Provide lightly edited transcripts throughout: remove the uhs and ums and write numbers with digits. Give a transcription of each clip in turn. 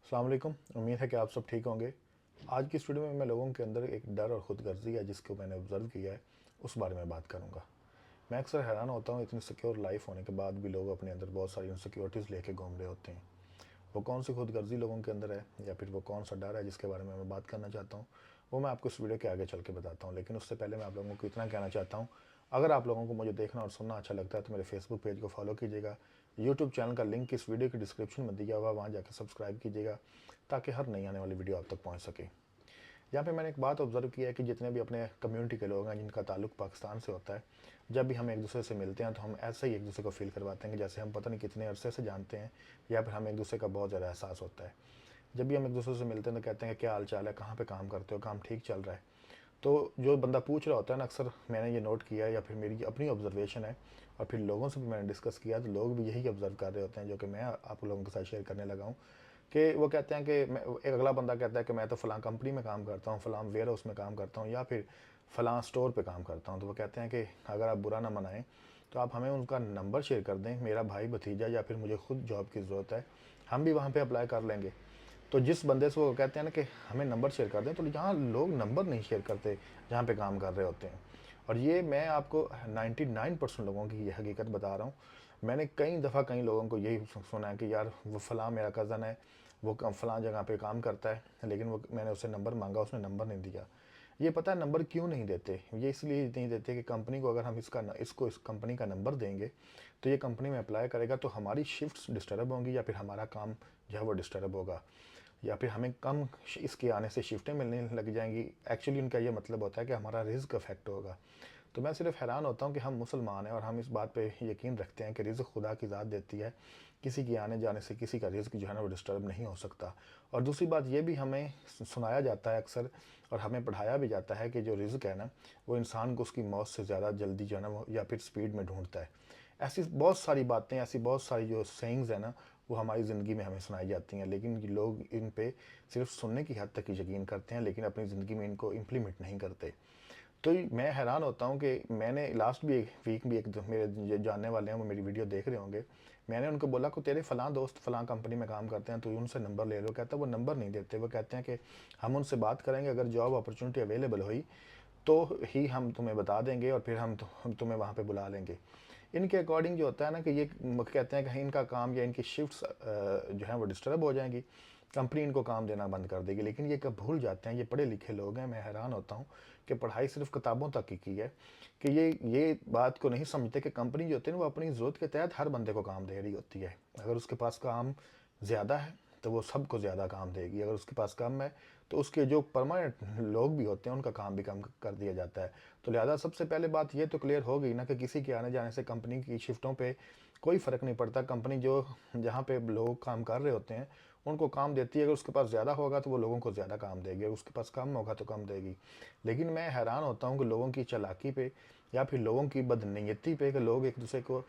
अस्सलाम वालेकुम। उम्मीद है कि आप सब ठीक होंगे। आज की इस वीडियो में मैं लोगों के अंदर एक डर और ख़ुदगर्ज़ी है जिसको मैंने ऑब्ज़र्व किया है, उस बारे में बात करूँगा। मैं अक्सर हैरान होता हूँ, इतनी सिक्योर लाइफ होने के बाद भी लोग अपने अंदर बहुत सारी इनसिक्योरिटीज़ लेके घूम रहे होते हैं। वो कौन सी ख़ुदगर्ज़ी लोगों के अंदर है या फिर वो कौन सा डर है जिसके बारे में मैं बात करना चाहता हूँ, वो मैं आपको इस वीडियो के आगे चल के बताता हूँ। लेकिन उससे पहले मैं आप लोगों को इतना कहना चाहता हूँ, अगर आप लोगों को मुझे देखना और सुनना अच्छा लगता है तो मेरे फेसबुक पेज को फॉलो कीजिएगा। यूट्यूब चैनल का लिंक इस वीडियो की डिस्क्रिप्शन में दिया हुआ है, वहाँ जाकर सब्सक्राइब कीजिएगा ताकि हर नई आने वाली वीडियो आप तक पहुँच सके। यहाँ पे मैंने एक बात ऑब्ज़र्व किया है कि जितने भी अपने कम्युनिटी के लोग हैं जिनका ताल्लुक पाकिस्तान से होता है, जब भी हम एक दूसरे से मिलते हैं तो हम ऐसे ही एक दूसरे को फ़ील करवाते हैं कि जैसे हम पता नहीं कितने अरसे से जानते हैं, या फिर हमें एक दूसरे का बहुत ज़्यादा एहसास होता है। जब भी हम एक दूसरे से मिलते हैं तो कहते हैं क्या हाल चाल है, कहाँ पे काम करते हो, काम ठीक चल रहा है। तो जो बंदा पूछ रहा होता है ना, अक्सर मैंने ये नोट किया है या फिर मेरी अपनी ऑब्जर्वेशन है, और फिर लोगों से भी मैंने डिस्कस किया तो लोग भी यही ऑब्ज़र्व कर रहे होते हैं, जो कि मैं आप लोगों के साथ शेयर करने लगा हूँ। कि वो कहते हैं कि मैं, एक अगला बंदा कहता है कि मैं तो फ़लाँ कंपनी में काम करता हूँ, फ़लाँ वेयर हाउस में काम करता हूँ, या फिर फ़लाँ स्टोर पे काम करता हूँ। तो वो कहते हैं कि अगर आप बुरा ना मनाएं तो आप हमें उनका नंबर शेयर कर दें, मेरा भाई भतीजा या फिर मुझे खुद जॉब की ज़रूरत है, हम भी वहाँ पे अप्लाई कर लेंगे। तो जिस बंदे से वो कहते हैं ना कि हमें नंबर शेयर कर दें, तो यहाँ लोग नंबर नहीं शेयर करते जहाँ पे काम कर रहे होते हैं। और ये मैं आपको 99% लोगों की ये हकीकत बता रहा हूँ। मैंने कई दफ़ा कई लोगों को यही सुना है कि यार वो फ़लाँ मेरा कज़न है, वो फ़लाँ जगह पे काम करता है, लेकिन वो मैंने उससे नंबर मांगा, उसने नंबर नहीं दिया। ये पता है नंबर क्यों नहीं देते? ये इसलिए नहीं देते कि कंपनी को अगर हम इसको इस कंपनी का नंबर देंगे तो ये कंपनी में अप्लाई करेगा तो हमारी शिफ्ट्स डिस्टर्ब होंगी, या फिर हमारा काम जो है वो डिस्टर्ब होगा, या फिर हमें कम इसके आने से शिफ्टें मिलने लग जाएंगी। एक्चुअली उनका ये मतलब होता है कि हमारा रिस्क अफेक्ट होगा। तो मैं सिर्फ हैरान होता हूँ कि हम मुसलमान हैं और हम इस बात पे यकीन रखते हैं कि रिज़्क खुदा की ज़ात देती है, किसी के आने जाने से किसी का रिज़्क जो है ना वो डिस्टर्ब नहीं हो सकता। और दूसरी बात ये भी हमें सुनाया जाता है अक्सर, और हमें पढ़ाया भी जाता है कि जो रिज़्क है ना, वो इंसान को उसकी मौत से ज़्यादा जल्दी जो है ना वो या फिर स्पीड में ढूंढता है। ऐसी बहुत सारी बातें, ऐसी बहुत सारी जो सेइंग्स है ना, वो हमारी ज़िंदगी में हमें सुनाई जाती हैं, लेकिन ये लोग इन पे सिर्फ सुनने की हद तक ही यकीन करते हैं, लेकिन अपनी ज़िंदगी में इनको इम्प्लीमेंट नहीं करते। तो मैं हैरान होता हूँ कि मैंने लास्ट भी एक वीक भी एक मेरे जो जानने वाले हैं वो मेरी वीडियो देख रहे होंगे, मैंने उनको बोला कि तेरे फ़लाँ दोस्त फ़लाँ कंपनी में काम करते हैं, तो उनसे नंबर ले लो। कहता है वो नंबर नहीं देते, वो कहते हैं कि हम उनसे बात करेंगे, अगर जॉब अपॉर्चुनिटी अवेलेबल हुई तो ही हम तुम्हें बता देंगे और फिर हम तुम्हें वहाँ पे बुला लेंगे। इनके अकॉर्डिंग जो होता है ना कि ये कहते हैं कि इनका काम या इनकी शिफ्ट्स जो है वो डिस्टर्ब हो जाएंगी, कंपनी इनको काम देना बंद कर देगी। लेकिन ये कब भूल जाते हैं, ये पढ़े लिखे लोग हैं। मैं हैरान होता हूँ कि पढ़ाई सिर्फ किताबों तक की है, कि ये बात को नहीं समझते कि कंपनी जो होती है ना वो अपनी ज़रूरत के तहत हर बंदे को काम दे रही होती है। अगर उसके पास काम ज़्यादा है तो वो सबको ज़्यादा काम देगी, अगर उसके पास कम है तो उसके जो परमानेंट लोग भी होते हैं उनका काम भी कम कर दिया जाता है। तो लिहाजा सबसे पहले बात ये तो क्लियर हो गई ना कि किसी के आने जाने से कंपनी की शिफ्टों पे कोई फ़र्क नहीं पड़ता। कंपनी जो जहाँ पे लोग काम कर रहे होते हैं उनको काम देती है, अगर उसके पास ज़्यादा होगा तो वो लोगों को ज़्यादा काम देगी, अगर उसके पास कम होगा तो कम देगी। लेकिन मैं हैरान होता हूँ कि लोगों की चालाकी पे या फिर लोगों की बदनीयती पे कि लोग एक दूसरे को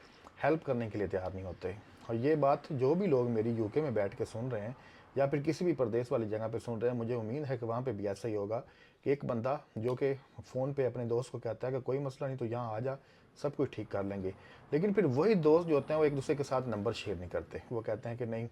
हेल्प करने के लिए तैयार नहीं होते। और ये बात जो भी लोग मेरी यूके में बैठ के सुन रहे हैं या फिर किसी भी प्रदेश वाली जगह पे सुन रहे हैं, मुझे उम्मीद है कि वहाँ पे भी ऐसा ही होगा कि एक बंदा जो कि फ़ोन पे अपने दोस्त को कहता है कि कोई मसला नहीं तो यहाँ आ जा, सब कुछ ठीक कर लेंगे। लेकिन फिर वही दोस्त जो होते हैं वो एक दूसरे के साथ नंबर शेयर नहीं करते। वो कहते हैं कि नहीं,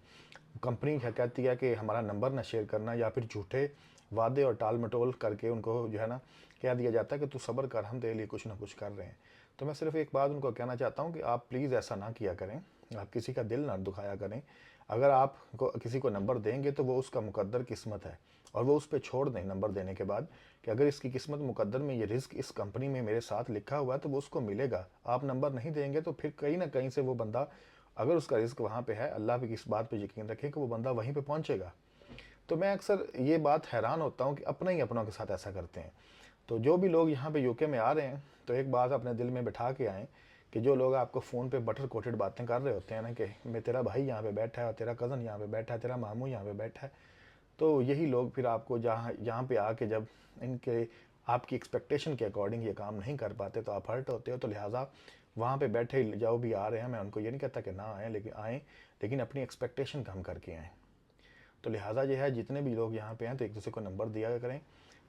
कंपनी क्या कहती है कि हमारा नंबर ना शेयर करना, या फिर झूठे वादे और टाल मटोल करके उनको जो है ना कह दिया जाता है कि तू सब्र कर, हम तेरे लिए कुछ ना कुछ कर रहे हैं। तो मैं सिर्फ एक बात उनको कहना चाहता हूँ कि आप प्लीज़ ऐसा ना किया करें, आप किसी का दिल ना दुखाया करें। अगर आप किसी को नंबर देंगे तो वो उसका मुकद्दर किस्मत है, और वो उस पर छोड़ दें नंबर देने के बाद कि अगर इसकी किस्मत मुकद्दर में ये रिस्क इस कंपनी में मेरे साथ लिखा हुआ है तो वो उसको मिलेगा। आप नंबर नहीं देंगे तो फिर कहीं ना कहीं से वो बंदा, अगर उसका रिस्क वहाँ पे है, अल्लाह भी इस बात पे यकीन रखें कि वो बंदा वहीं पे पहुँचेगा। तो मैं अक्सर ये बात हैरान होता हूँ कि अपने ही अपनों के साथ ऐसा करते हैं। तो जो भी लोग यहाँ पे यूके में आ रहे हैं तो एक बात अपने दिल में बिठा के आएँ कि जो लोग आपको फ़ोन पे बटर कोटेड बातें कर रहे होते हैं ना कि मैं तेरा भाई यहाँ पे बैठा है और तेरा कज़न यहाँ पे बैठा है, तेरा मामू यहाँ पे बैठा है, तो यही लोग फिर आपको जहाँ यहाँ पे आके जब इनके आपकी एक्सपेक्टेशन के अकॉर्डिंग ये काम नहीं कर पाते तो आप हर्ट होते हो। तो लिहाजा वहाँ पे बैठे जो भी आ रहे हैं, मैं उनको ये नहीं कहता कि ना आएँ, लेकिन आएँ, लेकिन अपनी एक्सपेक्टेशन कम करके आएँ। तो लिहाजा ये है, जितने भी लोग यहाँ पे हैं तो एक दूसरे को नंबर दिया करें,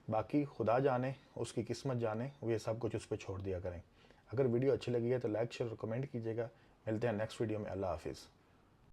बाकी खुदा जाने, उसकी किस्मत जाने, वो ये सब कुछ उस पर छोड़ दिया करें। अगर वीडियो अच्छी लगी है तो लाइक शेयर और कमेंट कीजिएगा। मिलते हैं नेक्स्ट वीडियो में। अल्लाह हाफिज़।